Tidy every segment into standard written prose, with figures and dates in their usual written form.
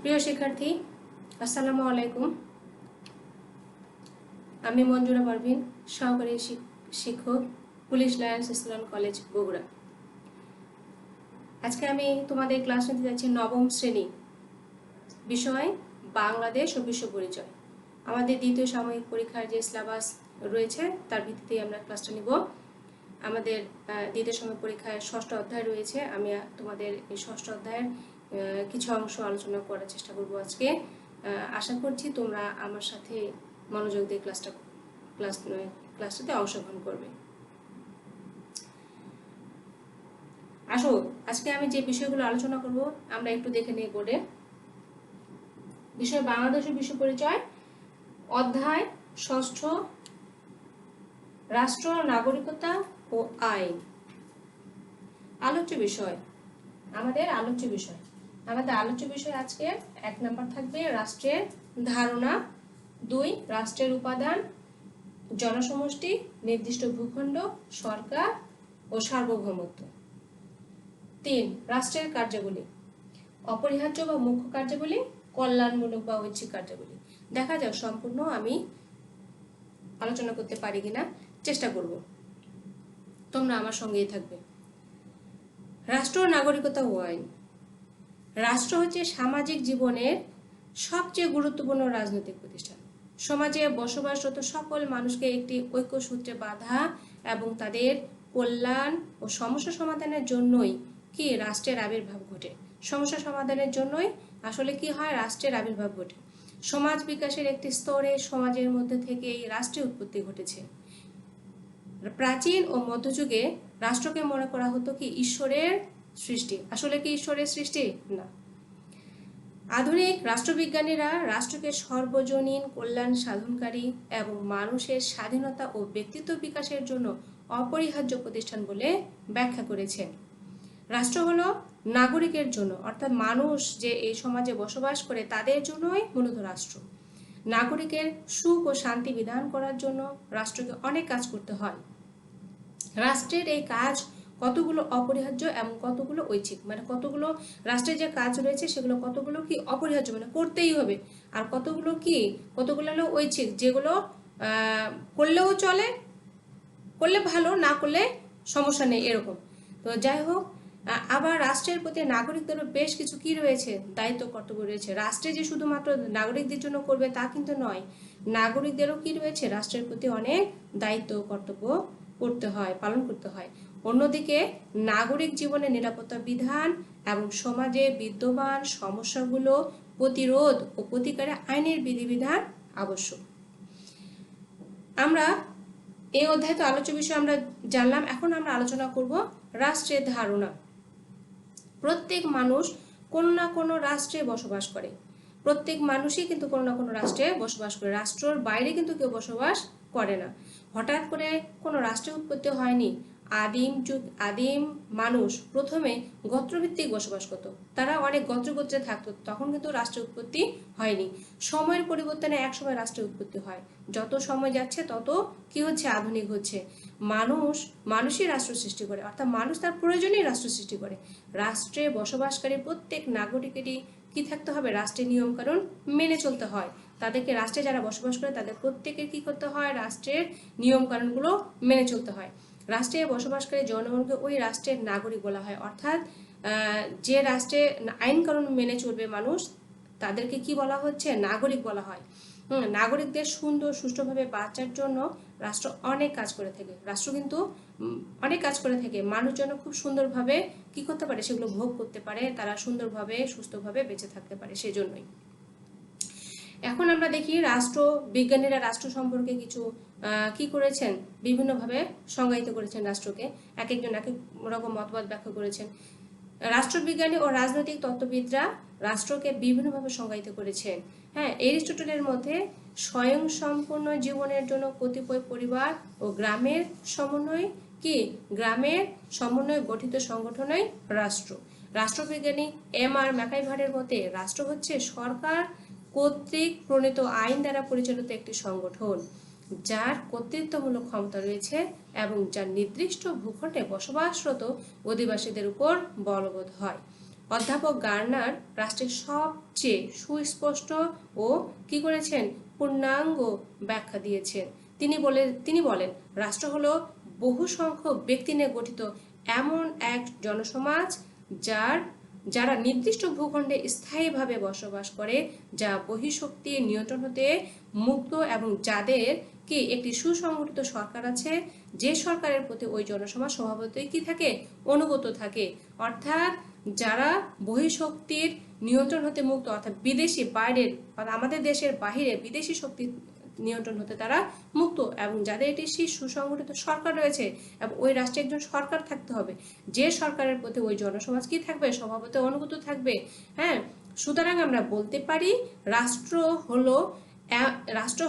প্রিয় শিক্ষার্থী, আসসালামু আলাইকুম। আমি মঞ্জুরা পারভিন, সহকারী শিক্ষক, পুলিশ লায়ন্স ইসলাম কলেজ, বগুড়া। আজকে আমি তোমাদের ক্লাস নিতে যাচ্ছি নবম শ্রেণী, বিষয় বাংলাদেশ ও বিশ্ব পরিচয়। আমাদের দ্বিতীয় সাময়িক পরীক্ষার যে সিলেবাস রয়েছে তার ভিত্তিতে আমরা ক্লাসটা নিব। আমাদের দ্বিতীয় সাময়িক পরীক্ষায় 6টা অধ্যায় রয়েছে। আমি তোমাদের এই 6টা অধ্যায়ের কিছু অংশ আলোচনা করার চেষ্টা করব আজকে। আশা করছি তোমরা আমার সাথে মনোযোগ দিয়ে ক্লাসটাতে অংশগ্রহণ করবে। আসো, আজকে আমি যে বিষয়গুলো আলোচনা করব আমরা একটু দেখে নিই বোর্ডে। বিষয় বাংলাদেশ ও বিশ্ব পরিচয়, অধ্যায় 6, রাষ্ট্র, নাগরিকতা ও আইন। আলোচ্য বিষয় আমাদের আলোচ্য বিষয় আজকে 1 নাম্বার থাকবে রাষ্ট্রের ধারণা, 2 রাষ্ট্রের উপাদান, জনসমষ্টি, নির্দিষ্ট ভূখণ্ড, সরকার ও সার্বভৌমত্ব। 3 রাষ্ট্রের কার্যাবলী, অপরিহার্য বা মুখ্য কার্যাবলী, কল্যাণমূলক বা ঐচ্ছিক কার্যাবলী। দেখা যাক সম্পূর্ণ আমি আলোচনা করতে পারি কিনা, চেষ্টা করব। তোমরা আমার সঙ্গেই থাকবে। রাষ্ট্র, নাগরিকতা ও আইন। রাষ্ট্র হচ্ছে সামাজিক জীবনের সবচেয়ে গুরুত্বপূর্ণ রাজনৈতিক প্রতিষ্ঠান। সমাজে বসবাসরত সকল মানুষকে একটি ঐক্যসূত্রে বাঁধা এবং তাদের কল্যাণ ও সমস্যা সমাধানের জন্যই কি রাষ্ট্রের আবির্ভাব ঘটে। সমস্যা সমাধানের জন্যই আসলে কি হয়, রাষ্ট্রের আবির্ভাব ঘটে। সমাজ বিকাশের একটি স্তরে সমাজের মধ্যে থেকে এই রাষ্ট্রের উৎপত্তি ঘটেছে। প্রাচীন ও মধ্যযুগে রাষ্ট্রকে মনে করা হতো কি ঈশ্বরের সৃষ্টি। আসলে কি ঈশ্বরের সৃষ্টি? না। আধুনিক রাষ্ট্রবিজ্ঞানীরা রাষ্ট্রকে সর্বজনীন কল্যাণ সাধনকারী এবং মানুষের স্বাধীনতা ও ব্যক্তিত্ব বিকাশের জন্য অপরিহার্য প্রতিষ্ঠান বলে ব্যাখ্যা করেছেন। রাষ্ট্র হলো নাগরিকের জন্য, অর্থাৎ মানুষ যে এই সমাজে বসবাস করে তাদের জন্যই মূলত রাষ্ট্র। নাগরিকের সুখ ও শান্তি বিধান করার জন্য রাষ্ট্রকে অনেক কাজ করতে হয়। রাষ্ট্রের এই কাজ কতগুলো অপরিহার্য এবং কতগুলো ঐচ্ছিক, মানে কতগুলো রাষ্ট্রের যে কাজ রয়েছে সেগুলো কতগুলো কি অপরিহার্য, মানে করতেই হবে, আর কতগুলো হলো ঐচ্ছিক, যেগুলো করলেও চলে, করলে ভালো, না করলে সমস্যা নেই, এরকম। তো যাই হোক, আবার রাষ্ট্রের প্রতি নাগরিকদেরও বেশ কিছু কি রয়েছে, দায়িত্ব কর্তব্য রয়েছে। রাষ্ট্রে যে শুধুমাত্র নাগরিকদের জন্য করবে তা কিন্তু নয়, নাগরিকদেরও কি রয়েছে, রাষ্ট্রের প্রতি অনেক দায়িত্ব কর্তব্য করতে হয়, পালন করতে হয়। অন্যদিকে নাগরিক জীবনের নিরাপত্তা বিধান এবং সমাজে বিদ্যমান সমস্যাগুলো প্রতিরোধ ও প্রতিকারে আইনের বিধিবিধান আবশ্যক। আমরা এই অধ্যায়ে তো আলোচ্য বিষয় আমরা জানলাম। এখন আমরা আলোচনা করব রাষ্ট্রের ধারণা। প্রত্যেক মানুষ কোনো না কোনো রাষ্ট্রে বসবাস করে। প্রত্যেক মানুষই কিন্তু কোনো না কোনো রাষ্ট্রে বসবাস করে। রাষ্ট্রের বাইরে কিন্তু কেউ বসবাস করে না। হঠাৎ করে কোনো রাষ্ট্রের উৎপত্তি হয়নি। আদিম মানুষ প্রথমে গোত্রভিত্তিক বসবাস করত। তারা অনেক গোত্রে থাকতো, তখন কিন্তু রাষ্ট্রের উৎপত্তি হয়নি। সময়ের পরিবর্তনে একসময় রাষ্ট্রের উৎপত্তি হয়। যত সময় যাচ্ছে তত কি হচ্ছে, আধুনিক হচ্ছে। মানুষই রাষ্ট্র সৃষ্টি করে, অর্থাৎ মানুষ তার প্রয়োজনেই রাষ্ট্র সৃষ্টি করে। রাষ্ট্রে বসবাসকারী প্রত্যেক নাগরিকেরই কি থাকতে হবে, রাষ্ট্রের নিয়মকানুন মেনে চলতে হয়। তাদেরকে, রাষ্ট্রে যারা বসবাস করে তাদের প্রত্যেকের কি করতে হয়, রাষ্ট্রের নিয়মকানুনগুলো মেনে চলতে হয়। রাষ্ট্রে বসবাসকারী জনগণকে ওই রাষ্ট্রের নাগরিক বলা হয়, অর্থাৎ যে রাষ্ট্রে আইন কানুন মেনে চলবে মানুষ, তাদেরকে কি বলা হচ্ছে, নাগরিক বলা হয়। নাগরিকদের সুন্দর সুষ্ঠুভাবে বাঁচার জন্য রাষ্ট্র অনেক কাজ করে থাকে। রাষ্ট্র কিন্তু অনেক কাজ করে থাকে, মানুষ যেন খুব সুন্দরভাবে কি করতে পারে, সেগুলো ভোগ করতে পারে, তারা সুন্দরভাবে সুস্থভাবে বেঁচে থাকতে পারে, সেজন্যই। এখন আমরা দেখি রাষ্ট্র বিজ্ঞানীরা রাষ্ট্র সম্পর্কে কিছু কি করেছেন, বিভিন্নভাবে সংজ্ঞায়িত করেছেন রাষ্ট্রকে। এক একজন এক এক রকম মতবাদ ব্যাখ্যা করেছেন। রাষ্ট্রবিজ্ঞানী ও রাজনৈতিক তত্ত্ববিদরা রাষ্ট্রকে বিভিন্নভাবে সংজ্ঞায়িত করেছেন। হ্যাঁ, এরিস্টটলের মধ্যে স্বয়ংসম্পূর্ণ জীবনের জন্য কতিপয় পরিবার ও গ্রামের সমন্বয়ে গঠিত সংগঠনই রাষ্ট্র। রাষ্ট্রবিজ্ঞানী M.R. ম্যাকাইভারের মতে রাষ্ট্র হচ্ছে সরকার কর্তৃক প্রণীত আইন দ্বারা পরিচালিত একটি সংগঠন, যার কর্তৃত্বমূলক ক্ষমতা রয়েছে এবং যার নির্দিষ্ট ভূখণ্ডে বসবাসরত অধিবাসীদের উপর বলবৎ হয়। অধ্যাপক গার্নার রাষ্ট্রের সবচেয়ে সুস্পষ্ট ও কি করেছেন, পূর্ণাঙ্গ ব্যাখ্যা দিয়েছেন। তিনি বলেন রাষ্ট্র হলো বহু সংখ্যক ব্যক্তি নিয়ে গঠিত এমন এক জনসমাজ যারা নির্দিষ্ট ভূখণ্ডে স্থায়ীভাবে বসবাস করে, যা বহিঃশক্তির নিয়ন্ত্রণ হতে মুক্ত এবং যাদের কি একটি সুসংগঠিত সরকার আছে, যে সরকারের প্রতি ওই জনসমাজ স্বভাবতই কি থাকে, অনুগত থাকে। অর্থাৎ যারা বহিঃশক্তির নিয়ন্ত্রণ হতে মুক্ত, অর্থাৎ বিদেশি বাইরের আমাদের দেশের বাহিরে বিদেশি শক্তি নিয়ন্ত্রণ হতে তারা মুক্ত, এবং যাদের একটি সুসংগঠিত সরকার রয়েছে এবং ওই রাষ্ট্রে একজন সরকার থাকতে হবে, যে সরকারের প্রতি ওই জনসমাজ কি থাকবে, স্বভাবত অনুগত থাকবে। হ্যাঁ, সুতরাং আমরা বলতে পারি রাষ্ট্র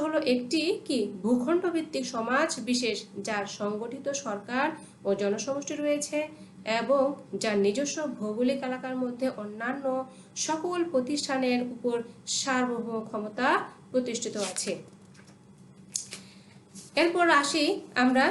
হলো একটি কি ভূখণ্ড ভিত্তিক সমাজ বিশেষ, যার সংগঠিত সরকার ও জনসমষ্টি রয়েছে এবং যার নিজস্ব ভৌগোলিক এলাকার মধ্যে অন্যান্য সকল প্রতিষ্ঠানের উপর সার্বভৌম ক্ষমতা প্রতিষ্ঠিত আছে। এরপর আসি আমরা,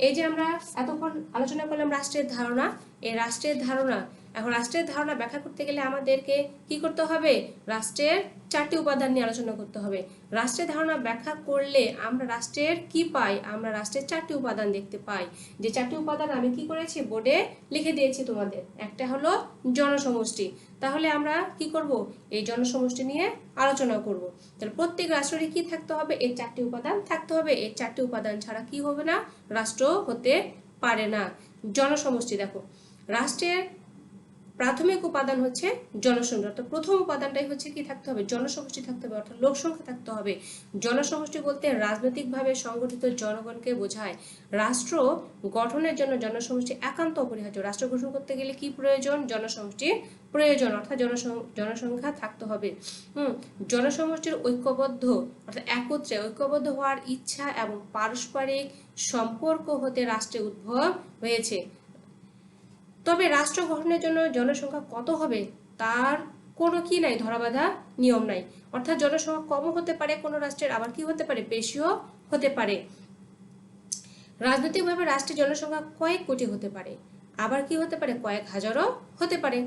এই যে আমরা এতক্ষণ আলোচনা করলাম রাষ্ট্রের ধারণা, এই রাষ্ট্রের ধারণা, এখন রাষ্ট্রের ধারণা ব্যাখ্যা করতে গেলে আমাদেরকে কি করতে হবে, রাষ্ট্রের 4টি উপাদান নিয়ে আলোচনা করতে হবে। রাষ্ট্রের ধারণা ব্যাখ্যা করলে আমরা রাষ্ট্রের কি পাই, আমরা রাষ্ট্রের 4টি উপাদান দেখতে পাই। যে 4টি উপাদান আমি কি করেছি, বোর্ডে লিখে দিয়েছি তোমাদের। একটা হলো জনসমষ্টি। তাহলে আমরা কি করব, এই জনসমষ্টি নিয়ে আলোচনা করব। তাহলে প্রত্যেক রাষ্ট্রেরই কি থাকতে হবে, এই 4টি উপাদান থাকতে হবে। এই 4টি উপাদান ছাড়া কি হবে না, রাষ্ট্র হতে পারে না। জনসমষ্টি দেখো, রাষ্ট্রের প্রাথমিক উপাদান হচ্ছে জনসংখ্যা। তো প্রথম উপাদানটাই হচ্ছে কি থাকতে হবে, জনসমষ্টি থাকতে হবে, অর্থাৎ লোক সংখ্যা থাকতে হবে। জনসমষ্টি বলতে রাজনৈতিকভাবে সংগঠিত জনগণকে বোঝায়। রাষ্ট্র গঠনের জন্য জনসমষ্টি একান্ত অপরিহার্য। রাষ্ট্র গঠন করতে গেলে কি প্রয়োজন, জনসমষ্টির প্রয়োজন, অর্থাৎ জনসংখ্যা থাকতে হবে। জনসমষ্টির ঐক্যবদ্ধ অর্থাৎ একত্রে ঐক্যবদ্ধ হওয়ার ইচ্ছা এবং পারস্পরিক সম্পর্ক হতে রাষ্ট্রের উদ্ভব হয়েছে। তবে রাষ্ট্র গঠনের জন্য জনসংখ্যা কত হবে তার কোনো কি নাই, ধরাবাঁধা নিয়ম নাই। অর্থাৎ জনসংখ্যা কমও হতে পারে কোনো রাষ্ট্রের, আবার কি হতে পারে, বেশিও হতে পারে। রাজনৈতিকভাবে রাষ্ট্রের জনসংখ্যা কয়েক কোটি হতে পারে, আবার কি হতে পারে, কয়েক হাজারও হতে পারে।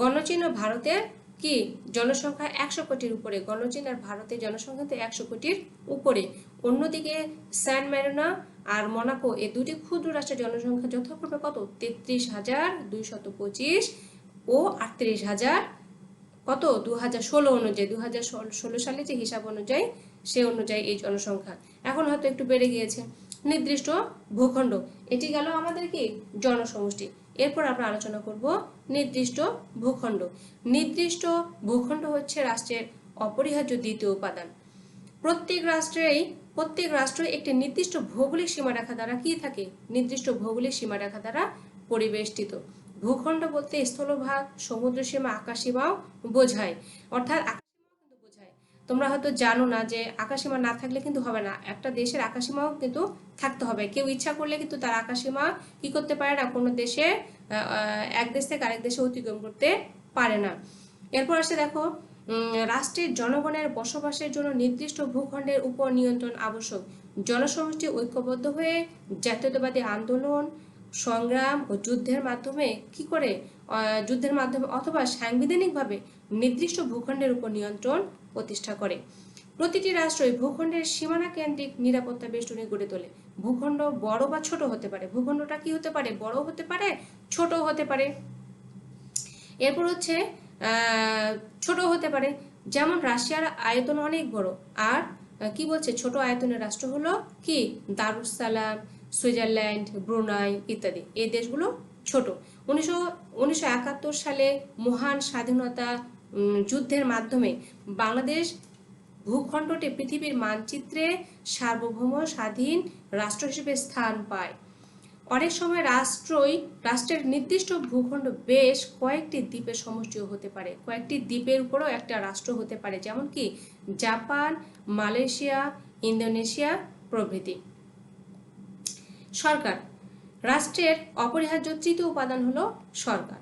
গণচীন ও ভারতের কি জনসংখ্যা 100 কোটির উপরে, গণচীন আর ভারতের জনসংখ্যা 100 কোটির উপরে। অন্যদিকে স্যান মেরিনো আর মোনাকো এই দুটি ক্ষুদ্র রাষ্ট্রের জনসংখ্যা যথাক্রমে কত, 33,225 ও 38,000 কত 2016 অনুযায়ী, 2016 সালে যে হিসাব অনুযায়ী সে অনুযায়ী এই জনসংখ্যা এখন হয়তো একটু বেড়ে গিয়েছে। নির্দিষ্ট ভূখণ্ড, এটি গেল আমাদের কি জনসমষ্টি। এরপর আমরা আলোচনা করব নির্দিষ্ট ভূখণ্ড। নির্দিষ্ট ভূখণ্ড হচ্ছে রাষ্ট্রের অপরিহার্য দ্বিতীয় উপাদান। প্রত্যেক রাষ্ট্র একটি নির্দিষ্ট ভৌগোলিক সীমারেখা দ্বারা কি থাকে, নির্দিষ্ট ভৌগোলিক সীমারেখা দ্বারা পরিবেষ্টিত। ভূখণ্ড বলতে স্থলভাগ, সমুদ্র সীমা, আকাশ সীমাও বোঝায়। অর্থাৎ আকাশসীমাও কিন্তু বোঝায়। তোমরা হয়তো জানো না যে আকাশসীমা না থাকলে কিন্তু হবে না, একটা দেশের আকাশসীমাও কিন্তু থাকতে হবে। কেউ ইচ্ছা করলে কিন্তু তার আকাশসীমা কি করতে পারে না, কোনো দেশে এক দেশ থেকে আরেক দেশে অতিক্রম করতে পারে না। এরপর আসে দেখো, রাষ্ট্রের জনগণের বসবাসের জন্য নির্দিষ্ট ভূখণ্ডের উপর নিয়ন্ত্রণ আবশ্যক। জনসমষ্টি ঐক্যবদ্ধ হয়ে জাতীয়তাবাদী আন্দোলন, সংগ্রাম ও যুদ্ধের মাধ্যমে অথবা সাংবিধানিকভাবে নির্দিষ্ট ভূখণ্ডের উপর নিয়ন্ত্রণ প্রতিষ্ঠা করে। প্রতিটি রাষ্ট্রই ভূখণ্ডের সীমানা কেন্দ্রিক নিরাপত্তা বেষ্টনী গড়ে তোলে। ভূখণ্ড বড় বা ছোট হতে পারে, ভূখণ্ডটা কি হতে পারে, বড় হতে পারে, ছোট হতে পারে। এরপর হচ্ছে ছোট হতে পারে, যেমন রাশিয়ার আয়তন অনেক বড়, আর কি বলছে ছোট আয়তনের রাষ্ট্র হলো কি দারুসালাম, সুইজারল্যান্ড, ব্রুনাই ইত্যাদি। এই দেশগুলো ছোট। 1971 সালে মহান স্বাধীনতা যুদ্ধের মাধ্যমে বাংলাদেশ ভূখণ্ডটি পৃথিবীর মানচিত্রে সার্বভৌম স্বাধীন রাষ্ট্র হিসেবে স্থান পায়। অনেক সময় রাষ্ট্রের নির্দিষ্ট ভূখণ্ড বেশ কয়েকটি দ্বীপের সমষ্টিও হতে পারে, কয়েকটি দ্বীপের উপরেও একটা রাষ্ট্র হতে পারে, যেমন কি জাপান, মালয়েশিয়া, ইন্দোনেশিয়া প্রভৃতি। সরকার, রাষ্ট্রের অপরিহার্য তৃতীয় উপাদান হলো সরকার।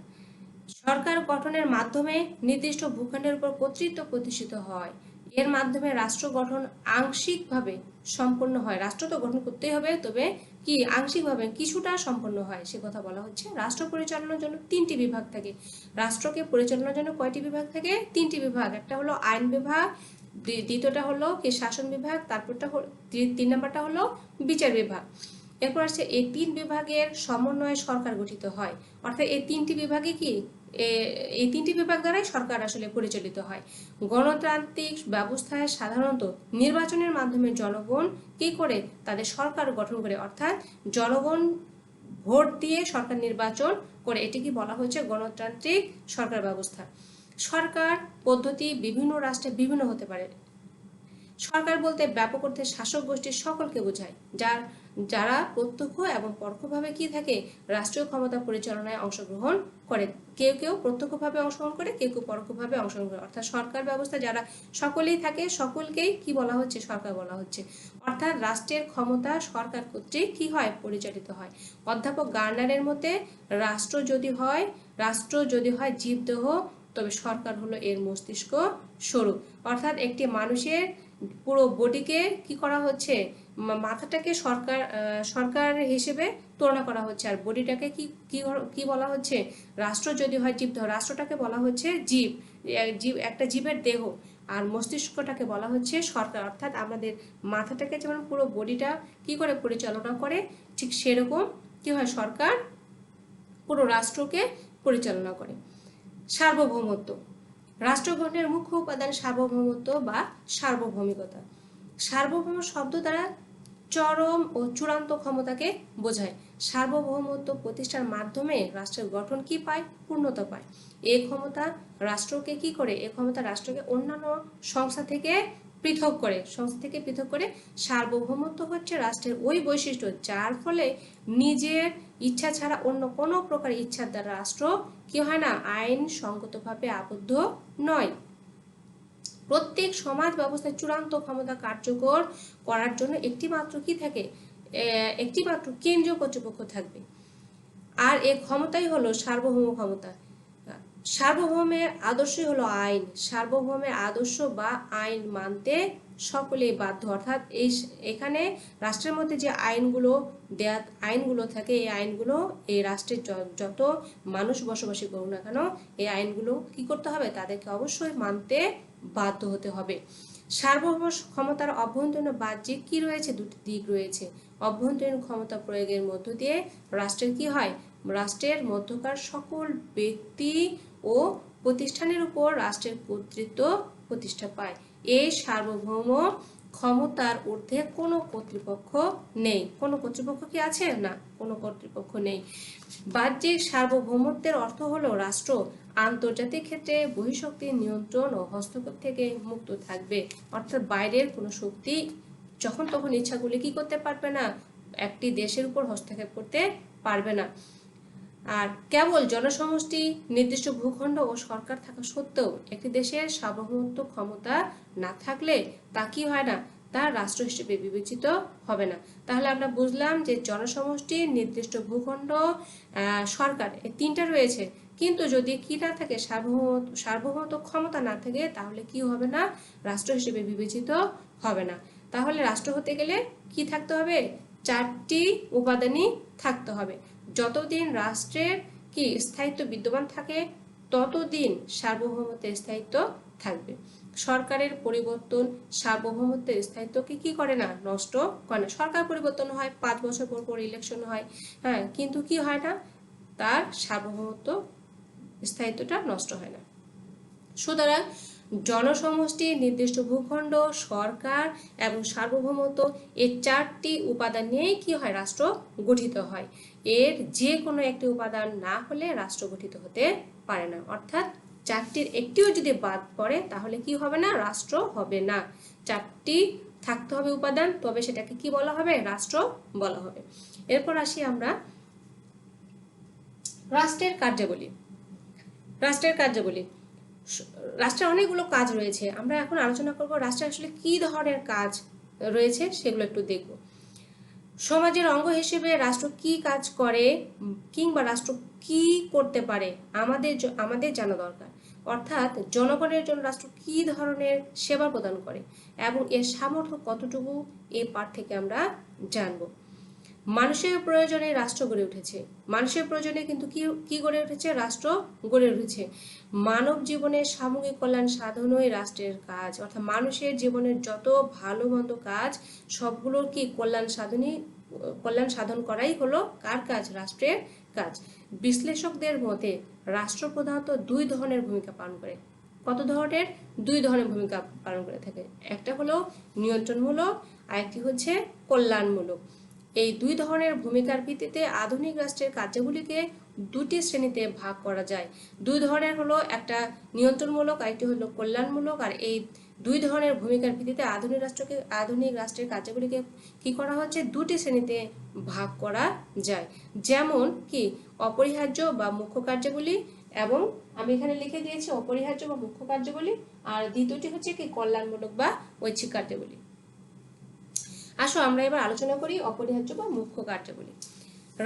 সরকার গঠনের মাধ্যমে নির্দিষ্ট ভূখণ্ডের উপর কর্তৃত্ব প্রতিষ্ঠিত হয়। এর মাধ্যমে রাষ্ট্র গঠন আংশিকভাবে সম্পন্ন হয়। রাষ্ট্র তো গঠন করতেই হবে, তবে কি আংশিকভাবে কিছুটা সম্পন্ন হয় সে কথা বলা হচ্ছে। রাষ্ট্র পরিচালনার জন্য 3টি বিভাগ থাকে। রাষ্ট্রকে পরিচালনার জন্য কয়টি বিভাগ থাকে? 3টি বিভাগ। একটা হলো আইন বিভাগ, দ্বিতীয়টা হলো কি শাসন বিভাগ, তারপরটা হলো 3 নম্বরটা হলো বিচার বিভাগ। এরপর আসছে এই 3 বিভাগের সমন্বয়ে সরকার গঠিত হয়। অর্থাৎ এই 3টি বিভাগে কি এই 3টি বিভাগ দ্বারাই সরকার আসলে পরিচালিত হয়। গণতান্ত্রিক ব্যবস্থায় সাধারণত নির্বাচনের মাধ্যমে জনগণ কি করে তাদের সরকার গঠন করে, অর্থাৎ জনগণ ভোট দিয়ে সরকার নির্বাচন করে। এটিকে বলা হচ্ছে গণতান্ত্রিক সরকার ব্যবস্থা। সরকার পদ্ধতি বিভিন্ন রাষ্ট্রে বিভিন্ন হতে পারে। সরকার বলতে ব্যাপক অর্থে শাসক গোষ্ঠীর সকলকে বোঝায়, যারা প্রত্যক্ষ এবং পরোক্ষভাবে কি থাকে রাষ্ট্রীয় ক্ষমতা পরিচালনায় অংশগ্রহণ করে। কেউ কেউ প্রত্যক্ষভাবে অংশগ্রহণ করে, কেউ কেউ পরোক্ষভাবে অংশগ্রহণ করে। অর্থাৎ সরকার ব্যবস্থা যারা সকলেই থাকে, সকলকেই কি বলা হচ্ছে? সরকার বলা হচ্ছে। অর্থাৎ রাষ্ট্রের ক্ষমতা সরকার কর্তৃক কি হয়? পরিচালিত হয়। অধ্যাপক গার্নারের মতে রাষ্ট্র যদি হয় জীবদেহ, তবে সরকার হলো এর মস্তিষ্ক স্বরূপ। অর্থাৎ একটি মানুষের পুরো বডিকে কি করা হচ্ছে? মাথাটাকে সরকার হিসেবে তুলনা করা হচ্ছে, আর বডিটাকে কি বলা হচ্ছে? রাষ্ট্র যদি হয় জীবদেহ, রাষ্ট্রটাকে বলা হচ্ছে জীব, একটা জীবের দেহ, আর মস্তিষ্কটাকে বলা হচ্ছে সরকার। অর্থাৎ আমাদের মাথাটাকে যেমন পুরো বডিটা কি করে পরিচালনা করে, ঠিক সেরকম কি হয়? সরকার পুরো রাষ্ট্রকে পরিচালনা করে। সার্বভৌমত্ব। রাষ্ট্র গঠনের মুখ্য উপাদান সার্বভৌমত্ব বা সার্বভৌমিকতা। সার্বভৌম শব্দ দ্বারা চরম ও চূড়ান্ত ক্ষমতাকে বোঝায়। সার্বভৌমত্ব প্রতিষ্ঠার মাধ্যমে রাষ্ট্রের গঠন কি পায়? পূর্ণতা পায়। এই ক্ষমতা রাষ্ট্রকে কি করে? এই ক্ষমতা রাষ্ট্রকে অন্যান্য সংস্থা থেকে পৃথক করে। সার্বভৌমত্ব হচ্ছে রাষ্ট্রের ওই বৈশিষ্ট্য যার ফলে নিজের ইচ্ছা ছাড়া অন্য কোনো প্রকার ইচ্ছার দ্বারা রাষ্ট্র কি হয় না? আইন সঙ্গতভাবে আবদ্ধ নয়। প্রত্যেক সমাজ ব্যবস্থায় চূড়ান্ত ক্ষমতা কার্যকর করার জন্য একটি মাত্র কেন্দ্রীয় কর্তৃপক্ষ থাকবে, আর এই ক্ষমতাই হলো সার্বভৌম ক্ষমতা। সার্বভৌমের আদর্শই হলো আইন। সার্বভৌমের আদর্শ বা আইন মানতে সকলেই বাধ্য। অর্থাৎ এখানে রাষ্ট্রের মধ্যে যে আইনগুলো থাকে, এই আইনগুলো এই রাষ্ট্রের যত মানুষ বসবাসী করুক না কেন, এই আইনগুলো কি করতে হবে? তাদেরকে অবশ্যই মানতে বাধ্য হতে হবে। সার্বভৌম ক্ষমতার অভ্যন্তরীণ বাহ্যিক কি রয়েছে? 2টি দিক রয়েছে। অভ্যন্তরীণ ক্ষমতা প্রয়োগের মধ্য দিয়ে রাষ্ট্রের কি হয়? রাষ্ট্রের মধ্যকার সকল ব্যক্তি ও প্রতিষ্ঠানের উপর রাষ্ট্রের কর্তৃত্ব প্রতিষ্ঠা পায়। এই সার্বভৌম ক্ষমতার ঊর্ধ্বে কোনো কর্তৃপক্ষ নেই। কোনো কর্তৃপক্ষ কি আছে? না, কোনো কর্তৃপক্ষ নেই। বাহ্যিক সার্বভৌমত্বের অর্থ হলো রাষ্ট্র আন্তর্জাতিক ক্ষেত্রে বহিঃশক্তির নিয়ন্ত্রণ ও হস্তক্ষেপ থেকে মুক্ত থাকবে। অর্থাৎ বাইরের কোনো শক্তি যখন তখন ইচ্ছাগুলি কি করতে পারবে না? একটি দেশের উপর হস্তক্ষেপ করতে পারবে না। আর কেবল জনসমষ্টি, নির্দিষ্ট ভূখণ্ড ও সরকার থাকা সত্ত্বেও একটি দেশের সার্বভৌমত্ব ক্ষমতা না থাকলে তা কি হয় না? তা রাষ্ট্র হিসেবে বিবেচিত হবে না। তাহলে আমরা বুঝলাম যে জনসমষ্টি, নির্দিষ্ট ভূখণ্ড, সরকার, এই 3টা রয়েছে। কিন্তু যদি কি না থাকে? সার্বভৌমত্ব ক্ষমতা না থাকে, তাহলে কি হবে না? রাষ্ট্র হিসেবে বিবেচিত হবে না। তাহলে রাষ্ট্র হতে গেলে কি থাকতে হবে? 4টি উপাদানই থাকতে হবে। যতদিন রাষ্ট্রের কি স্থায়িত্ব বিদ্যমান থাকে, ততদিন সার্বভৌমত্বের স্থায়িত্ব থাকবে। সরকারের পরিবর্তন সার্বভৌমত্বের স্থায়িত্বকে কি করে না? নষ্ট করে না। সরকার পরিবর্তন হয়, 5 বছর পর পর ইলেকশন হয়, হ্যাঁ, কিন্তু কি হয় না? তার সার্বভৌমত্ব স্থায়িত্বটা নষ্ট হয় না। সুতরাং জনসমষ্টি, নির্দিষ্ট ভূখণ্ড, সরকার এবং সার্বভৌমত্ব, এই 4টি উপাদান নিয়েই কি হয়? রাষ্ট্র গঠিত হয়। এর যে কোনো একটি উপাদান না হলে রাষ্ট্র গঠিত হতে পারে না। অর্থাৎ 4টির একটিও যদি বাদ পড়ে, তাহলে কি হবে না? রাষ্ট্র হবে না। 4টি থাকতে হবে উপাদান, তবে সেটাকে কি বলা হবে? রাষ্ট্র বলা হবে। এরপর আসি আমরা রাষ্ট্রের কার্যাবলী। রাষ্ট্রের অনেকগুলো কাজ রয়েছে। আমরা এখন আলোচনা করব রাষ্ট্রের আসলে কি ধরনের কাজ রয়েছে, সেগুলো একটু দেখব। সমাজের অঙ্গ হিসেবে রাষ্ট্র কি কাজ করে কিংবা রাষ্ট্র কি করতে পারে আমাদের জানা দরকার। অর্থাৎ জনগণের জন্য রাষ্ট্র কি ধরনের সেবা প্রদান করে এবং এর সামর্থ্য কতটুকু এই পাঠ থেকে আমরা জানব। মানুষের প্রয়োজনে রাষ্ট্র গড়ে উঠেছে। মানুষের প্রয়োজনে কিন্তু কি কি গড়ে উঠেছে? রাষ্ট্র গড়ে উঠেছে। মানব জীবনের সামগ্রিক কল্যাণ সাধনই রাষ্ট্রের কাজ, অর্থাৎ মানুষের জীবনের যত ভালো মন্দ কাজ সবগুলো কি কল্যাণ সাধন করাই হলো কার কাজ? রাষ্ট্রের কাজ। বিশ্লেষকদের মতে রাষ্ট্র প্রধানত দুই ধরনের ভূমিকা পালন করে। কত ধরনের? দুই ধরনের ভূমিকা পালন করে থাকে। একটা হলো নিয়ন্ত্রণমূলক, আর একটি হচ্ছে কল্যাণমূলক। এই দুই ধরনের ভূমিকার ভিত্তিতে আধুনিক রাষ্ট্রের কার্যাবলীকে দুটি শ্রেণীতে ভাগ করা যায়। দুই ধরনের হলো, একটা নিয়ন্ত্রণমূলক আর একটি হলো কল্যাণমূলক। আর এই দুই ধরনের ভূমিকার ভিত্তিতে আধুনিক রাষ্ট্রের কার্যাবলীকে কি করা হচ্ছে? দুটি শ্রেণীতে ভাগ করা যায়। যেমন কি অপরিহার্য বা মুখ্য কার্যাবলী, এবং আমি এখানে লিখে দিয়েছি অপরিহার্য বা মুখ্য কার্যাবলী, আর দ্বিতীয়টি হচ্ছে কি কল্যাণমূলক বা ঐচ্ছিক কার্যাবলী। আসো আমরা এবার আলোচনা করি অপরিহার্য বা মুখ্য কার্যাবলী।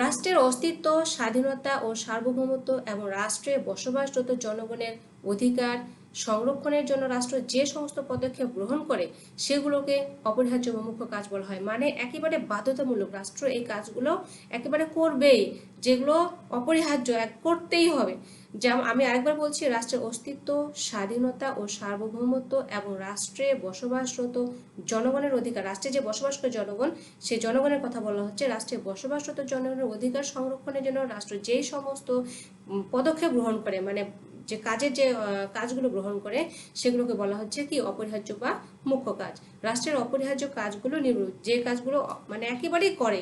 রাষ্ট্রের অস্তিত্ব, স্বাধীনতা ও সার্বভৌমত্ব এবং রাষ্ট্রে বসবাসরত জনগণের অধিকার সংরক্ষণের জন্য রাষ্ট্র যে সমস্ত পদক্ষেপ গ্রহণ করে সেগুলোকে অপরিহার্য বা মুখ্য কাজ বলা হয়। মানে একেবারে বাধ্যতামূলক, রাষ্ট্র এই কাজগুলো একেবারে করবেই, যেগুলো অপরিহার্য, করতেই হবে। যেমন আমি আরেকবার বলছি, রাষ্ট্রের অস্তিত্ব, স্বাধীনতা ও সার্বভৌমত্ব এবং রাষ্ট্রে বসবাসরত জনগণের অধিকার। রাষ্ট্রে যে বসবাস করে জনগণ, সেই জনগণের কথা বলা হচ্ছে। রাষ্ট্রে বসবাসরত জনগণের অধিকার সংরক্ষণের জন্য রাষ্ট্র যেই সমস্ত পদক্ষেপ গ্রহণ করে, মানে যে কাজগুলো গ্রহণ করে সেগুলোকে বলা হচ্ছে কি অপরিহার্য বা মুখ্য কাজ। রাষ্ট্রের অপরিহার্য কাজগুলো যে কাজগুলো মানে একেবারেই করে,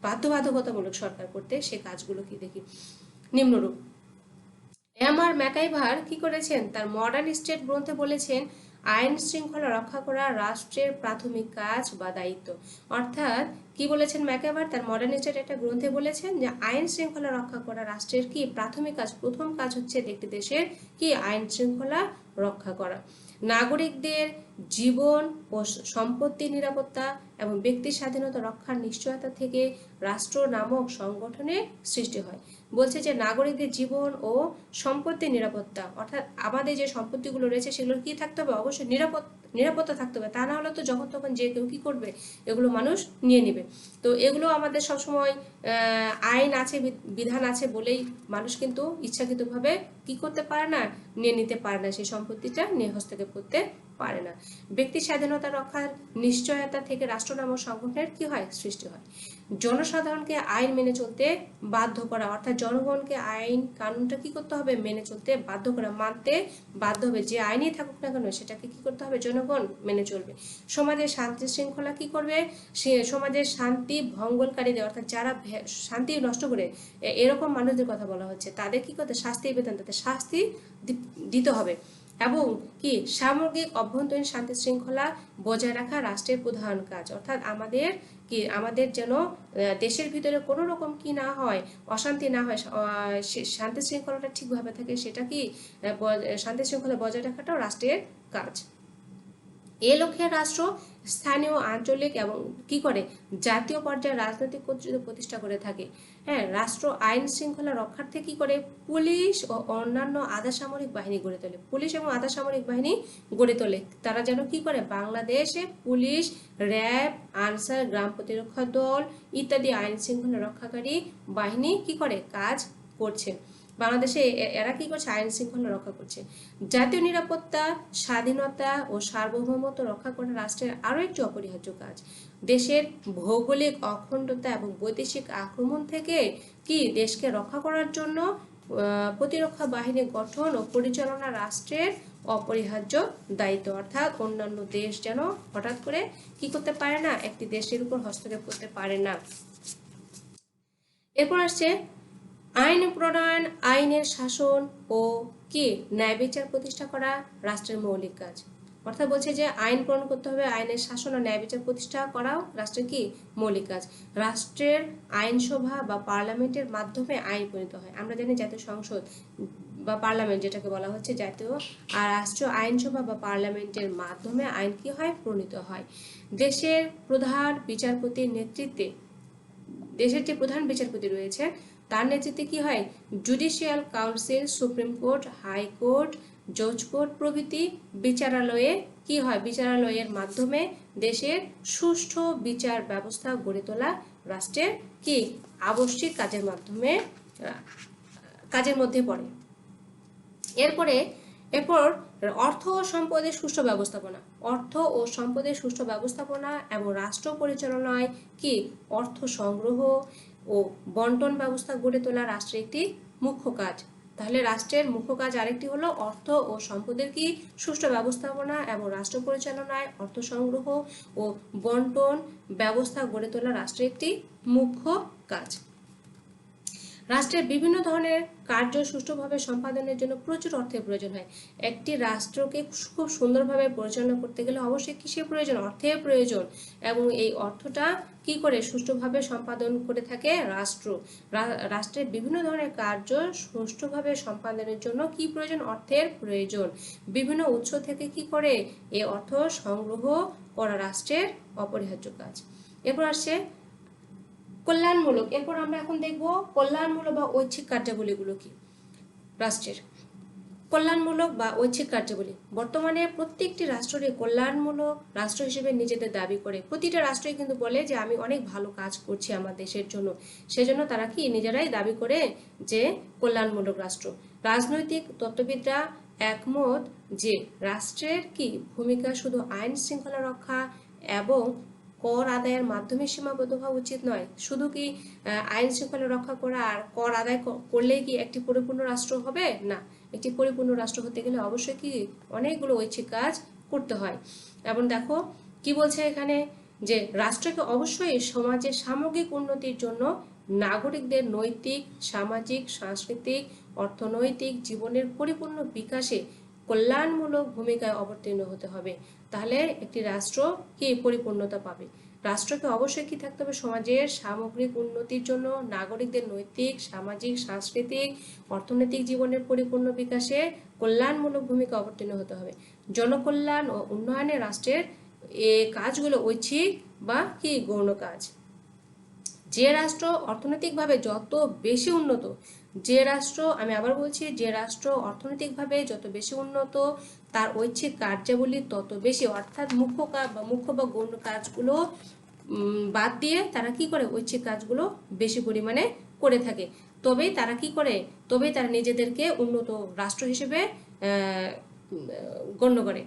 বাধ্যবাধকতামূলক সরকার করতে, সে কাজগুলো কি দেখি নিম্নরূপ। এম.আর. ম্যাকাইভার কি করেছেন? তার মডার্ন স্টেট গ্রন্থে বলেছেন, আইন শৃঙ্খলা রক্ষা করা রাষ্ট্রের প্রাথমিক কাজ বা দায়িত্ব। অর্থাৎ কি বলেছেন ম্যাকাইভার? তার মডার্ন স্টেট একটা গ্রন্থে বলেছেন যে আইন শৃঙ্খলা রক্ষা করা রাষ্ট্রের কি প্রাথমিক কাজ, প্রথম কাজ হচ্ছে একটি দেশের কি আইন শৃঙ্খলা রক্ষা করা। নাগরিকদের জীবন ও সম্পত্তির নিরাপত্তা এবং ব্যক্তি স্বাধীনতা রক্ষার নিশ্চয়তা থেকে রাষ্ট্র নামক সংগঠনের সৃষ্টি হয়। বলছে যে নাগরিকদের জীবন ও সম্পত্তির নিরাপত্তা, অর্থাৎ আমাদের যে সম্পত্তিগুলো রয়েছে সেগুলো কি থাকতে হবে? অবশ্যই নিরাপত্তা থাকতে হবে। তা না হলে তো যখন তখন যে কেউ কি করবে, এগুলো মানুষ নিয়ে নেবে। তো এগুলো আমাদের সবসময় আইন আছে, বিধান আছে বলেই মানুষ কিন্তু ইচ্ছাকৃতভাবে কি করতে পারে না, নিয়ে নিতে পারে না, সেই সম্পত্তিটা নিয়ে হস্তক্ষেপ করতে পারে না। ব্যক্তি স্বাধীনতা রক্ষার নিশ্চয়তা থেকে রাষ্ট্র নামক সংগঠনের কি হয়? সৃষ্টি হয়। জনসাধারণকে আইন মেনে চলতে বাধ্য করা, অর্থাৎ জনগণকে আইন কানুনটা কি করতে হবে? মেনে চলতে বাধ্য করা, মানতে বাধ্য হবে। যে আইনই থাকুক না কেন সেটাকে কি করতে হবে? জনগণ মেনে চলবে। সমাজের শান্তি শৃঙ্খলা কি করবে? সে সমাজের শান্তি ভঙ্গকারীদের, অর্থাৎ যারা শান্তি নষ্ট করে, এরকম মানুষদের কথা বলা হচ্ছে, তাদের কি করতে? শাস্তির বেতন, তাদের শাস্তি দিতে হবে। এবং কি সামগ্রিক অভ্যন্তরীণ শান্তি শৃঙ্খলা বজায় রাখা রাষ্ট্রের প্রধান কাজ। অর্থাৎ আমাদের যেন দেশের ভিতরে কোনো রকম কি না হয়, অশান্তি না হয়, শান্তি শৃঙ্খলাটা ঠিকভাবে থাকে, সেটা কি শান্তি শৃঙ্খলা বজায় রাখাটাও রাষ্ট্রের কাজ। এ লক্ষ্যে রাষ্ট্র স্থানীয়, আঞ্চলিক এবং কি করে জাতীয় পর্যায়ে রাজনৈতিক কর্তৃত্ব প্রতিষ্ঠা করে থাকে। হ্যাঁ, রাষ্ট্র আইন শৃঙ্খলা রক্ষার্থে কি করে? পুলিশ ও অন্যান্য আধা সামরিক বাহিনী গড়ে তোলে। পুলিশ এবং আধা সামরিক বাহিনী গড়ে তোলে। তারা যেন কি করে? বাংলাদেশে পুলিশ, র্যাব, আনসার, গ্রাম প্রতিরক্ষা দল ইত্যাদি আইন শৃঙ্খলা রক্ষাকারী বাহিনী কি করে? কাজ করছে। বাংলাদেশে এরা কি করছে? আইন শৃঙ্খলা রক্ষা করছে। জাতীয় নিরাপত্তা, স্বাধীনতা ও সার্বভৌমত্ব রক্ষা করা রাষ্ট্রের আরও একটি অপরিহার্য কাজ। দেশের ভৌগোলিক অখণ্ডতা এবং বৈদেশিক আক্রমণ থেকে কি দেশকে রক্ষা করার জন্য প্রতিরক্ষা বাহিনী গঠন ও পরিচালনা রাষ্ট্রের অপরিহার্য দায়িত্ব। অর্থাৎ অন্যান্য দেশ যেন হঠাৎ করে কি করতে পারে না, একটি দেশের উপর হস্তক্ষেপ করতে পারে না। এরপর আসছে আইন প্রণয়ন, আইনের শাসন ও কি ন্যায় বিচার প্রতিষ্ঠা করা রাষ্ট্রের মৌলিক কাজ। অর্থাৎ বলছে যে আইন প্রণয়ন করতে হবে, আইনের শাসন ও ন্যায় বিচার প্রতিষ্ঠা করাও রাষ্ট্রের কি মৌলিক কাজ। রাষ্ট্রের আইনসভা বা পার্লামেন্টের মাধ্যমে আইন প্রণীত হয়। আমরা জানি জাতীয় সংসদ বা পার্লামেন্ট যেটাকে বলা হচ্ছে জাতীয়, আর রাষ্ট্রীয় আইনসভা বা পার্লামেন্টের মাধ্যমে আইন কি হয়? প্রণীত হয়। দেশের প্রধান বিচারপতির নেতৃত্বে, দেশের যে প্রধান বিচারপতি রয়েছে তার নেতৃত্বে কি হয়? Judicial council, supreme court, high court, জজ কোর্ট প্রভৃতি বিচারালয়ে কি হয়, বিচারালয়ের মাধ্যমে দেশের সুষ্ঠু বিচার ব্যবস্থা গড়ে তোলা রাষ্ট্রের কি আবশ্যিক কাজের মাধ্যমে কাজের মধ্যে পড়ে। এরপর অর্থ ও সম্পদের সুষ্ঠু ব্যবস্থাপনা, অর্থ ও সম্পদের সুষ্ঠু ব্যবস্থাপনা এবং রাষ্ট্র পরিচালনায় কি অর্থ সংগ্রহ ও বন্টন ব্যবস্থা গড়ে তোলা রাষ্ট্রের একটি মুখ্য কাজ। তাহলে রাষ্ট্রের মুখ্য কাজ আরেকটি হলো অর্থ ও সম্পদের কি সুষ্ঠু ব্যবস্থাপনা এবং রাষ্ট্র পরিচালনায় অর্থ সংগ্রহ ও বন্টন ব্যবস্থা গড়ে তোলা রাষ্ট্রের একটি মুখ্য কাজ। রাষ্ট্রের বিভিন্ন ধরনের কার্য সুষ্ঠুভাবে সম্পাদনের জন্য প্রচুর অর্থের প্রয়োজন হয়। একটি রাষ্ট্রকে খুব সুন্দরভাবে পরিচালনা করতে গেলে অবশ্যই কিসের প্রয়োজন, অর্থের প্রয়োজন, এবং এই অর্থটা কি করে সুষ্ঠুভাবে সম্পাদন করে থাকে রাষ্ট্র। রাষ্ট্রের বিভিন্ন ধরনের কার্য সুষ্ঠুভাবে সম্পাদনের জন্য কি প্রয়োজন, অর্থের প্রয়োজন। বিভিন্ন উৎস থেকে কি করে এই অর্থ সংগ্রহ করা রাষ্ট্রের অপরিহার্য কাজ। এরপর আসছে কল্যাণমূলক। এরপর আমরা এখন দেখব কল্যাণমূলক বা ঐচ্ছিক কার্যাবলীগুলো কি রাষ্ট্রের। কল্যাণমূলক বা ঐচ্ছিক কার্যাবলী বর্তমানে প্রত্যেকটি রাষ্ট্রের কল্যাণমূলক রাষ্ট্র হিসেবে নিজেদের দাবি করে। প্রতিটা রাষ্ট্রই কিন্তু বলে যে আমি অনেক ভালো কাজ করছি আমার দেশের জন্য, সেজন্য তারা কি নিজেরাই দাবি করে যে কল্যাণমূলক রাষ্ট্র। রাজনৈতিক তত্ত্ববিদরা একমত যে রাষ্ট্রের কি ভূমিকা শুধু আইন শৃঙ্খলা রক্ষা এবং কর আদায়ের মাধ্যমে সীমাবদ্ধ হওয়া উচিত নয়। শুধু কি আইন শৃঙ্খলা রক্ষা করা আর কর আদায় করলেই কি একটি পরিপূর্ণ রাষ্ট্র হবে? না, একটি পরিপূর্ণ রাষ্ট্র হতে গেলে অবশ্যই কি অনেকগুলো ঐচ্ছিক কাজ করতে হয়। এবং দেখো কি বলছে এখানে, যে রাষ্ট্রকে অবশ্যই সমাজের সামগ্রিক উন্নতির জন্য নাগরিকদের নৈতিক, সামাজিক, সাংস্কৃতিক, অর্থনৈতিক জীবনের পরিপূর্ণ বিকাশে কল্যাণমূলক ভূমিকায় অবতীর্ণ হতে হবে। তাহলে একটি রাষ্ট্র কি পরিপূর্ণতা পাবে। রাষ্ট্রকে অবশ্যই কি থাকতে হবে, সমাজের সামগ্রিক উন্নতির জন্য নাগরিকদের নৈতিক, সামাজিক, সাংস্কৃতিক, অর্থনৈতিক জীবনের পরিপূর্ণ বিকাশে কল্যাণমূলক ভূমিকা অবতীর্ণ হতে হবে। জনকল্যাণ ও উন্নয়নে রাষ্ট্রের এই কাজগুলো ঐচ্ছিক বা কি গৌণ কাজ। যে রাষ্ট্র অর্থনৈতিকভাবে যত বেশি উন্নত, যে রাষ্ট্র, আমি আবার বলছি, যে রাষ্ট্র অর্থনৈতিকভাবে যত বেশি উন্নত তার ঐচ্ছিক কার্যাবলী তত বেশি, অর্থাৎ মুখ্য বা গৌণ কাজগুলো বাদ দিয়ে তারা কি করে ঐচ্ছিক কাজগুলো বেশি পরিমাণে করে থাকে। তবেই তারা কি করে, তবেই তারা নিজেদেরকে উন্নত রাষ্ট্র হিসেবে গণ্য করে।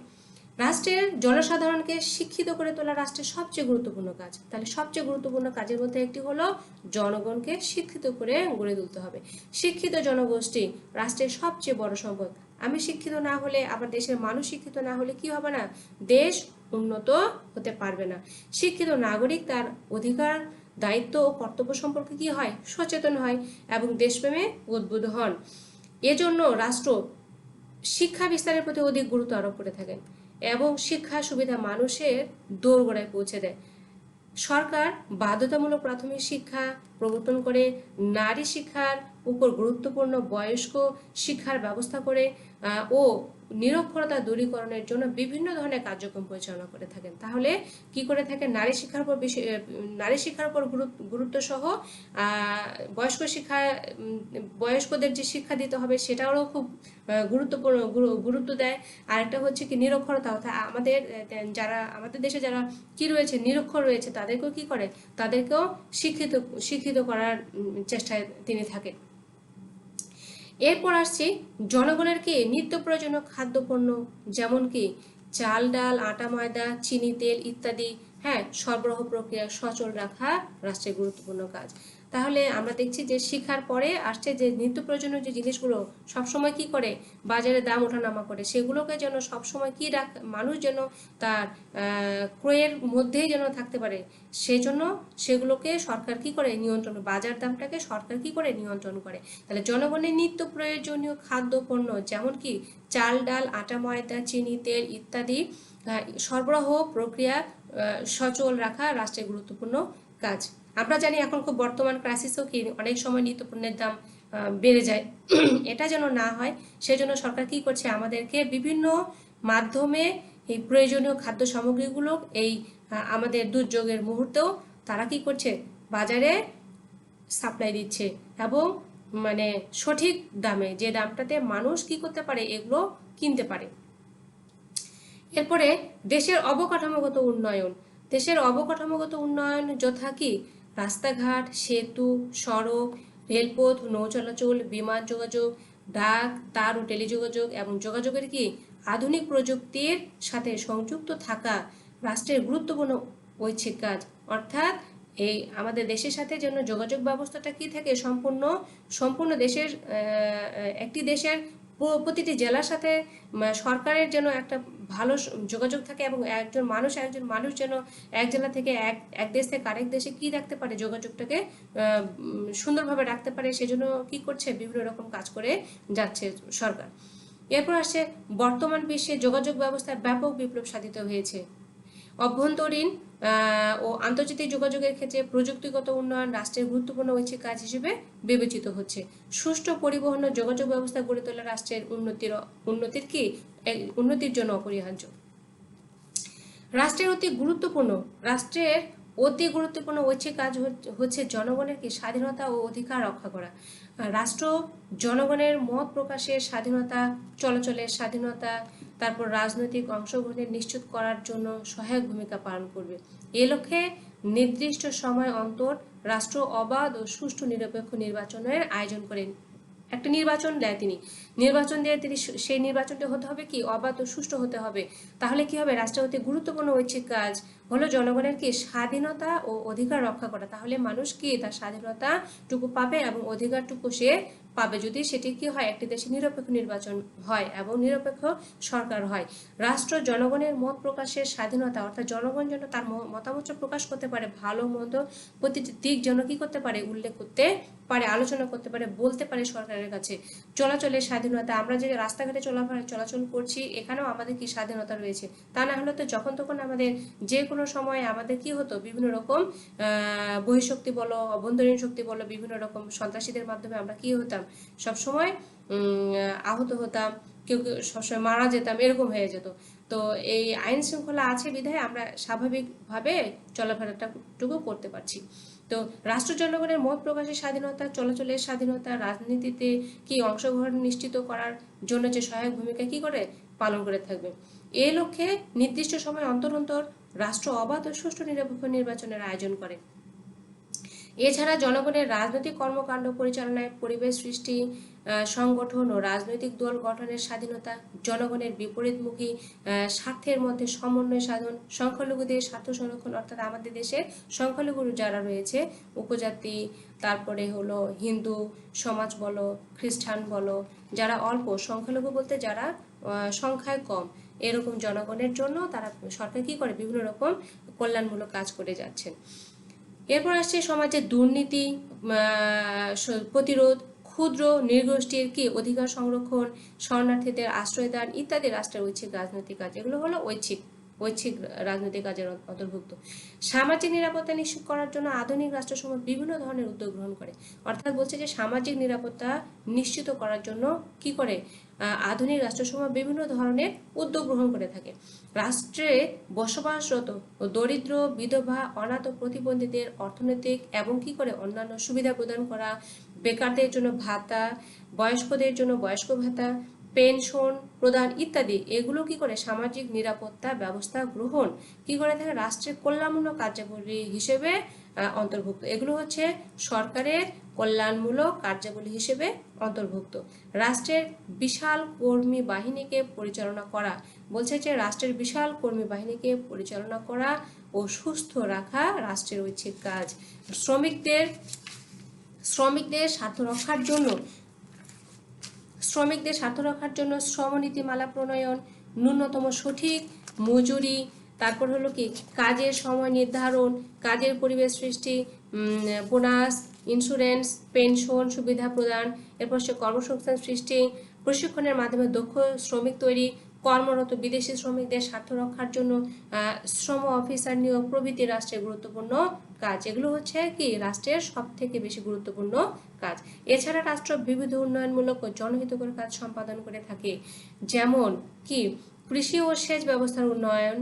রাষ্ট্রের জনসাধারণকে শিক্ষিত করে তোলা রাষ্ট্রের সবচেয়ে গুরুত্বপূর্ণ কাজ। তাহলে সবচেয়ে গুরুত্বপূর্ণ কাজের মধ্যে একটি হলো জনগণকে শিক্ষিত করে গড়ে তুলতে হবে। শিক্ষিত জনগোষ্ঠী রাষ্ট্রের সবচেয়ে বড় সম্পদ। আমি শিক্ষিত না হলে, আবার দেশের মানুষ শিক্ষিত না হলে কি হবে না, দেশ উন্নত হতে পারবে না। শিক্ষিত নাগরিক তার অধিকার, দায়িত্ব ও কর্তব্য সম্পর্কে কি হয়, সচেতন হয় এবং দেশপ্রেমে উদ্বুদ্ধ হন। এজন্য রাষ্ট্র শিক্ষা বিস্তারের প্রতি অধিক গুরুত্ব আরোপ করে থাকেন এবং শিক্ষা সুবিধা মানুষের দোরগোড়ায় পৌঁছে দেয়। সরকার বাধ্যতামূলক প্রাথমিক শিক্ষা প্রবর্তন করে নারী শিক্ষার উপর গুরুত্বপূর্ণ বয়স্ক শিক্ষার ব্যবস্থা করে ও নিরক্ষরতা দূরীকরণের জন্য বিভিন্ন ধরনের কার্যক্রম পরিচালনা করে থাকেন। তাহলে কি করে থাকেন, নারী শিক্ষার উপর গুরুত্ব সহ বয়স্কদের যে শিক্ষা দিতে হবে সেটাও খুব গুরুত্বপূর্ণ গুরুত্ব দেয়। আরেকটা হচ্ছে কি নিরক্ষরতা, অর্থাৎ আমাদের দেশে যারা কি রয়েছে, নিরক্ষর রয়েছে, তাদেরকেও কি করে, তাদেরকেও শিক্ষিত করার চেষ্টায় তিনি থাকেন। এরপর আসছি জনগণের কি নিত্য প্রয়োজনীয় খাদ্যপণ্য যেমন কি চাল, ডাল, আটা, ময়দা, চিনি, তেল ইত্যাদি সরবরাহ প্রক্রিয়া সচল রাখা রাষ্ট্রের গুরুত্বপূর্ণ কাজ। তাহলে আমরা দেখছি যে শিক্ষার পরে আসছে যে নিত্য প্রয়োজনীয় যে জিনিসগুলো সবসময় কি করে বাজারে দাম ওঠানামা করে, সেগুলোকে যেন সবসময় কি মানুষ যেন তার ক্রয়ের মধ্যেই যেন থাকতে পারে, সেজন্য সেগুলোকে সরকার কি করে নিয়ন্ত্রণ, বাজার দামটাকে সরকার কি করে নিয়ন্ত্রণ করে। তাহলে জনগণের নিত্য প্রয়োজনীয় খাদ্যপণ্য যেমন কি চাল, ডাল, আটা, ময়দা, চিনি, তেল ইত্যাদি সরবরাহ প্রক্রিয়া সচল রাখা রাষ্ট্রের গুরুত্বপূর্ণ কাজ। আমরা জানি এখন খুব বর্তমান ক্রাইসিসও কি অনেক সময় নিত্যপণ্যের দাম বেড়ে যায়, এটা যেন না হয় সেজন্য সরকার কি করছে, আমাদেরকে বিভিন্ন মাধ্যমে এই প্রয়োজনীয় খাদ্য সামগ্রীগুলো এই আমাদের দুর্যোগের মুহূর্তেও তারা কি করছে, বাজারে সাপ্লাই দিচ্ছে এবং মানে সঠিক দামে, যে দামটাতে মানুষ কি করতে পারে, এগুলো কিনতে পারে। এরপরে দেশের অবকাঠামোগত উন্নয়ন। দেশের অবকাঠামোগত উন্নয়ন যথা কি রাস্তাঘাট, সেতু, সড়ক, রেলপথ, নৌ চলাচল, বিমান যোগাযোগ, ডাক, তার ও টেলিযোগাযোগ এবং যোগাযোগের কি আধুনিক প্রযুক্তির সাথে সংযুক্ত থাকা রাষ্ট্রের গুরুত্বপূর্ণ ঐচ্ছিক কাজ। অর্থাৎ এই আমাদের দেশের সাথে যেন যোগাযোগ ব্যবস্থাটা কি থাকে, সম্পূর্ণ দেশের একটি দেশের প্রতিটি জেলার সাথে সরকারের যেন একটা ভালো যোগাযোগ থাকে এবং একজন মানুষ যেন এক জেলা থেকে এক দেশ থেকে আরেক দেশে কি রাখতে পারে, যোগাযোগটাকে সুন্দরভাবে রাখতে পারে, সেজন্য কি করছে, বিভিন্ন রকম কাজ করে যাচ্ছে সরকার। এরপর আসছে বর্তমান বিশ্বে যোগাযোগ ব্যবস্থায় ব্যাপক বিপ্লব সাধিত হয়েছে। অভ্যন্তরীণ ও আন্তর্জাতিক যোগাযোগের ক্ষেত্রে প্রযুক্তিগত উন্নয়ন রাষ্ট্রের গুরুত্বপূর্ণ ঐচ্ছিক কাজ হিসেবে বিবেচিত হচ্ছে। সুষ্ঠু পরিবহন ও যোগাযোগ ব্যবস্থা গড়ে তোলা রাষ্ট্রের উন্নতির জন্য অপরিহার্য। রাষ্ট্রের অতি গুরুত্বপূর্ণ ঐচ্ছিক কাজ হচ্ছে জনগণের কি স্বাধীনতা ও অধিকার রক্ষা করা। রাষ্ট্র জনগণের মত প্রকাশের স্বাধীনতা, চলাচলের স্বাধীনতা, তারপর রাজনৈতিক অংশগ্রহণের নিশ্চিত করার জন্য সহায়ক ভূমিকা পালন করবে। এ লক্ষ্যে নির্দিষ্ট সময় অন্তর রাষ্ট্র অবাধ ও সুষ্ঠু নিরপেক্ষ নির্বাচনের আয়োজন করেন। একটা নির্বাচন দেয় তিনি সেই নির্বাচনটা হতে হবে কি অবাধ ও সুষ্ঠু হতে হবে। তাহলে কি হবে, রাষ্ট্রের অতি গুরুত্বপূর্ণ ঐচ্ছিক কাজ হলো জনগণের কি স্বাধীনতা ও অধিকার রক্ষা করা। তাহলে মানুষ কি তার স্বাধীনতাটুকু পাবে এবং অধিকারটুকু সে পাবে যদি সেটি কি হয়, একটি দেশে নিরপেক্ষ নির্বাচন হয় এবং নিরপেক্ষ সরকার হয়। রাষ্ট্র জনগণের মত প্রকাশের স্বাধীনতা, অর্থাৎ জনগণ যেন তার মতামত প্রকাশ করতে পারে, ভালো মন্দ প্রতিটি দিক যেন কি করতে পারে, উল্লেখ করতে পারে, আলোচনা করতে পারে, বলতে পারে সরকারের কাছে। চলাচলের স্বাধীনতা, আমরা যে রাস্তাঘাটে চলাচল করছি এখানেও আমাদের কি স্বাধীনতা রয়েছে। তা না হলে তো যখন তখন আমাদের যে কোনো সময় আমাদের কি হতো, বিভিন্ন রকম বহিঃশক্তি বলো, অভ্যন্তরীণ শক্তি বলো, বিভিন্ন রকম সন্ত্রাসীদের মাধ্যমে আমরা কি হতাম, সবসময় আহত হতাম, কেউ সবসময় মারা যেতাম, এরকম হয়ে যেত। তো এই আইন শৃঙ্খলা আছে বিধায় আমরা স্বাভাবিকভাবে চলাফেরাটুকু করতে পারছি। তো রাষ্ট্র জনগণের মত প্রকাশের স্বাধীনতা, চলাচলের স্বাধীনতা, রাজনীতিতে কি অংশগ্রহণ নিশ্চিত করার জন্য যে সহায়ক ভূমিকা কি করে পালন করে থাকবে। এই লক্ষ্যে নির্দিষ্ট সময় অন্তর রাষ্ট্র অবাধ ও সুষ্ঠু নিরপেক্ষ নির্বাচনের আয়োজন করে। এছাড়া জনগণের রাজনৈতিক কর্মকাণ্ড পরিচালনায় পরিবেশ সৃষ্টি, সংগঠন ও রাজনৈতিক দল গঠনের স্বাধীনতা, জনগণের বিপরীতমুখী স্বার্থের মধ্যে সমন্বয় সাধন, সংখ্যালঘুদের স্বার্থ সংরক্ষণ, অর্থাৎ আমাদের দেশে সংখ্যালঘু যারা রয়েছে, উপজাতি, তারপরে হলো হিন্দু সমাজ বলো, খ্রিস্টান বলো, যারা অল্প সংখ্যালঘু বলতে যারা সংখ্যায় কম, এরকম জনগণের জন্য তারা সরকার কি করে, বিভিন্ন রকম কল্যাণমূলক কাজ করে যাচ্ছেন। এরপর আসছে সমাজের দুর্নীতি প্রতিরোধ, ক্ষুদ্র নৃগোষ্ঠীর কি অধিকার সংরক্ষণ, শরণার্থীদের আশ্রয়দান ইত্যাদি রাষ্ট্রের ঐচ্ছিক রাজনৈতিক কাজ। এগুলো হলো ঐচ্ছিক রাজনৈতিক কাজের অন্তর্ভুক্ত। সামাজিক নিরাপত্তা নিশ্চিত করার জন্য আধুনিক রাষ্ট্রসমূহ বিভিন্ন ধরনের উদ্যোগ গ্রহণ করে। অর্থাৎ বলছে যে সামাজিক নিরাপত্তা নিশ্চিত করার জন্য কি করে, আধুনিক রাষ্ট্রসমূহ বিভিন্ন ধরনের উদ্যোগ গ্রহণ করে থাকে। রাষ্ট্রে বসবাসরত দরিদ্র, বিধবা, অনাথ ও প্রতিবন্ধীদের অর্থনৈতিক এবং কি করে অন্যান্য সুবিধা প্রদান করা, বেকারদের জন্য ভাতা, বয়স্কদের জন্য বয়স্ক ভাতা, পেনশন প্রদান ইত্যাদি, এগুলো কি করে সামাজিক নিরাপত্তা ব্যবস্থা গ্রহণ কি করে থাকে, রাষ্ট্রের কল্যাণমূলক কার্যাবলী হিসেবে অন্তর্ভুক্ত। এগুলো হচ্ছে সরকারের কল্যাণমূলক কার্যাবলী হিসেবে অন্তর্ভুক্ত। রাষ্ট্রের বিশাল কর্মী বাহিনীকে পরিচালনা করা, বলছে যে রাষ্ট্রের বিশাল কর্মী বাহিনীকে পরিচালনা করা ও সুস্থ রাখা রাষ্ট্রের ঐচ্ছিক কাজ। শ্রমিকদের স্বার্থ রক্ষার জন্য শ্রম নীতিমালা প্রণয়ন, ন্যূনতম সঠিক মজুরি, তারপর হলো কি কাজের সময় নির্ধারণ, কাজের পরিবেশ সৃষ্টি, বোনাস, ইন্স্যুরেন্স, পেনশন সুবিধা প্রদান, এরপর সে কর্মসংস্থান সৃষ্টি, প্রশিক্ষণের মাধ্যমে দক্ষ শ্রমিক তৈরি, কর্মরত বিদেশি শ্রমিকদের স্বার্থ রক্ষার জন্য শ্রম অফিসার নিয়োগ প্রভৃতি রাষ্ট্রের গুরুত্বপূর্ণ কাজ। এগুলো হচ্ছে কি রাষ্ট্রের সব থেকে বেশি গুরুত্বপূর্ণ কাজ। এছাড়া রাষ্ট্র বিবিধ উন্নয়নমূলক ও জনহিতকর কাজ সম্পাদন করে থাকে, যেমন কি কৃষি ও সেচ ব্যবস্থার উন্নয়ন,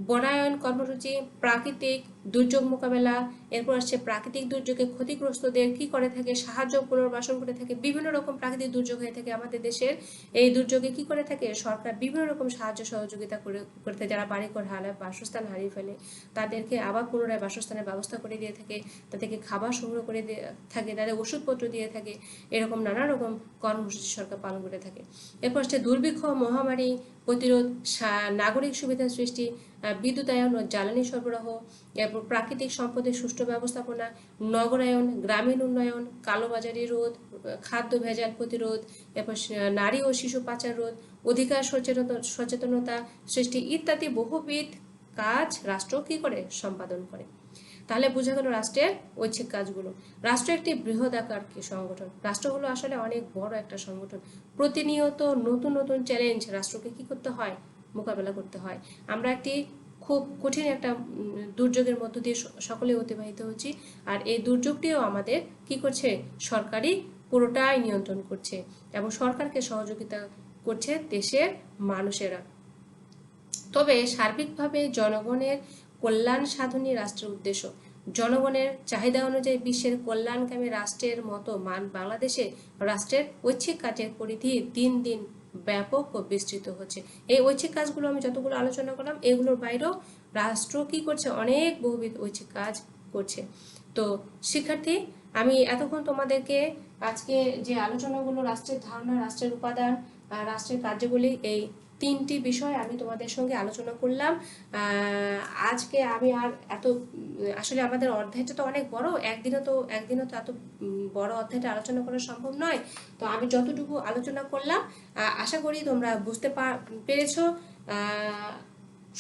বনায়ন কর্মসূচি, প্রাকৃতিক দুর্যোগ মোকাবেলা, এরপর আসছে প্রাকৃতিক দুর্যোগে ক্ষতিগ্রস্তদের কি করে থাকে, সাহায্য পুনর্বাসন করে থাকে। বিভিন্ন রকম প্রাকৃতিক দুর্যোগ হয়ে থাকে আমাদের দেশের, এই দুর্যোগে কি করে থাকে সরকার বিভিন্ন রকম সাহায্য সহযোগিতা করে থাকে। যারা বাড়িঘর হারায়, বাসস্থান হারিয়ে ফেলে, তাদেরকে আবার পুনরায় বাসস্থানের ব্যবস্থা করে দিয়ে থাকে, তাদেরকে খাবার সংগ্রহ করে দিয়ে থাকে, তাদের ওষুধপত্র দিয়ে থাকে। এরকম নানা রকম কর্মসূচি সরকার পালন করে থাকে। এরপর হচ্ছে দুর্ভিক্ষ, মহামারী প্রতিরোধ, নাগরিক সুবিধা সৃষ্টি, বিদ্যুতায়ন ও জ্বালানি সরবরাহ, এরপর প্রাকৃতিক সম্পদের সুষ্ঠু ব্যবস্থাপনা, নগরায়ন, গ্রামীণ উন্নয়ন, কালোবাজারি রোধ, খাদ্য ভেজাল প্রতিরোধ, এরপর নারী ও শিশু পাচার রোধ, অধিকার সচেতনতা সৃষ্টি ইত্যাদি বহুবিধ কাজ রাষ্ট্র কি করে সম্পাদন করে। তাহলে বোঝা গেল রাষ্ট্রের ঐচ্ছিক কাজগুলো। রাষ্ট্র একটি বৃহদাকার কি সংগঠন। রাষ্ট্র হলো আসলে অনেক বড় একটা সংগঠন। প্রতিনিয়ত নতুন নতুন চ্যালেঞ্জ রাষ্ট্রকে কি করতে হয়, মোকাবেলা করতে হয়। আমরা একটি খুব কঠিন একটা দুর্যোগের মধ্য দিয়ে সকলে অতিবাহিত হচ্ছি, আর এই দুর্যোগটিও আমাদের কি করছে, সরকারই পুরোটাই নিয়ন্ত্রণ করছে এবং সরকারকে সহযোগিতা করছে দেশের মানুষেরা। তবে সার্বিকভাবে জনগণের কল্যাণ সাধনই রাষ্ট্রের উদ্দেশ্য। জনগণের চাহিদা অনুযায়ী বিশ্বের কল্যাণকামী রাষ্ট্রের মতো বাংলাদেশে রাষ্ট্রের ঐচ্ছিক কাজের পরিধি দিন দিন ব্যাপক ও বিস্তৃত হচ্ছে। এই ঐচ্ছিক কাজগুলো আমি যতগুলো আলোচনা করলাম, এগুলোর বাইরেও রাষ্ট্র কি করছে, অনেক বহুবিধ ঐচ্ছিক কাজ করছে। তো শিক্ষার্থী, আমি এতক্ষণ তোমাদেরকে আজকে যে আলোচনাগুলো, রাষ্ট্রের ধারণা, রাষ্ট্রের উপাদান, রাষ্ট্রের কার্যাবলী, এই 3টি বিষয় আমি তোমাদের সঙ্গে আলোচনা করলাম। আজকে আমি আর এত, আসলে আমাদের অধ্যায়টা তো অনেক বড়, একদিনও তো এত বড় অধ্যায়টা আলোচনা করা সম্ভব নয়। তো আমি যতটুকু আলোচনা করলাম আশা করি তোমরা বুঝতে পেরেছো।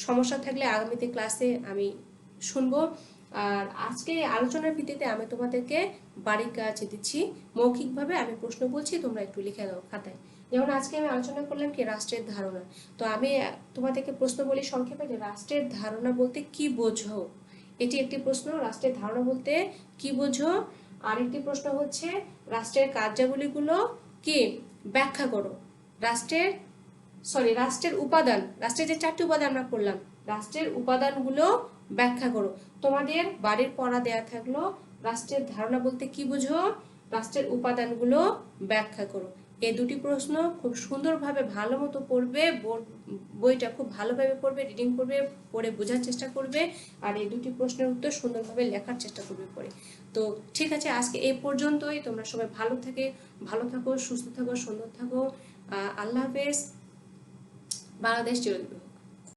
সমস্যা থাকলে আগামীতে ক্লাসে আমি শুনবো। আর আজকে আলোচনার ভিত্তিতে আমি তোমাদেরকে বাড়ির কাজ দিচ্ছি, মৌখিকভাবে আমি প্রশ্ন বলছি, তোমরা একটু লিখে দাও খাতায়। যেমন আজকে আমি আলোচনা করলাম কি রাষ্ট্রের ধারণা। তো আমি তোমাদেরকে প্রশ্ন বলি সংক্ষেপে যে রাষ্ট্রের ধারণা বলতে কি বোঝো। এটি একটি প্রশ্ন, রাষ্ট্রের ধারণা বলতে কি বোঝো। আরেকটি প্রশ্ন হচ্ছে রাষ্ট্রের কার্যাবলীগুলো কি ব্যাখ্যা করো। রাষ্ট্রের উপাদান, রাষ্ট্রের যে 4টি উপাদান আমরা পড়লাম, রাষ্ট্রের উপাদানগুলো ব্যাখ্যা করো। তোমাদের বাড়ির পড়া দেয়া থাকলো, রাষ্ট্রের ধারণা বলতে কি বুঝো, রাষ্ট্রের উপাদানগুলো ব্যাখ্যা করো। এই দুটি প্রশ্ন খুব সুন্দরভাবে ভালো মতো পড়বে, বইটা খুব ভালোভাবে পড়বে, রিডিং করবে, পড়ে বোঝার চেষ্টা করবে, আর এই দুটি প্রশ্নের উত্তর সুন্দরভাবে লেখার চেষ্টা করবে পড়ে। তো ঠিক আছে, আজকে এই পর্যন্তই। তোমরা সবাই ভালো থাকো, সুস্থ থাকো, সুন্দর থাকো। আল্লাহ হাফেজ। বাংলাদেশ চিরদিন।